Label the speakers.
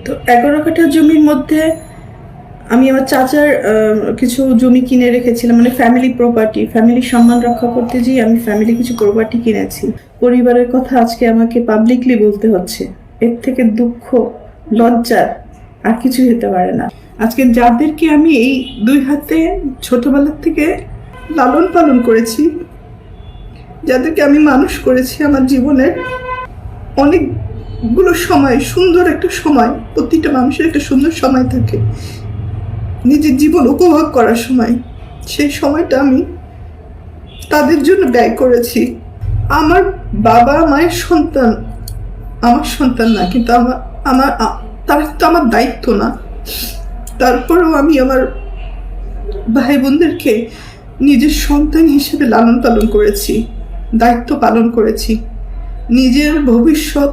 Speaker 1: তো 11 কাঠা জমির মধ্যে আমি আমার চাচার কিছু জমি কিনে রেখেছিলাম, মানে ফ্যামিলি প্রপার্টি, ফ্যামিলি সম্মান রক্ষা করতে গিয়ে আমি ফ্যামিলি কিছু প্রপার্টি কিনেছি। পরিবারের কথা আজকে আমাকে পাবলিকলি বলতে হচ্ছে। এর থেকে দুঃখ, লজ্জার আর কিছু হতে পারে না। আজকে যাদেরকে আমি এই দুই হাতে ছোটবেলার থেকে লালন পালন করেছি, যাদেরকে আমি মানুষ করেছি আমার জীবনের অনেকগুলো সময়, সুন্দর একটা সময়, প্রতিটা মানুষের একটা সুন্দর সময় থাকে নিজের জীবন উপভোগ করার সময়, সেই সময়টা আমি তাদের জন্য ব্যয় করেছি। আমার বাবা মায়ের সন্তান আমার সন্তান না, কিন্তু তারা তো আমার দায়িত্ব না। তারপরেও আমি আমার ভাই বোনদেরকে নিজের সন্তান হিসেবে লালন পালন করেছি, দায়িত্ব পালন করেছি। নিজের ভবিষ্যৎ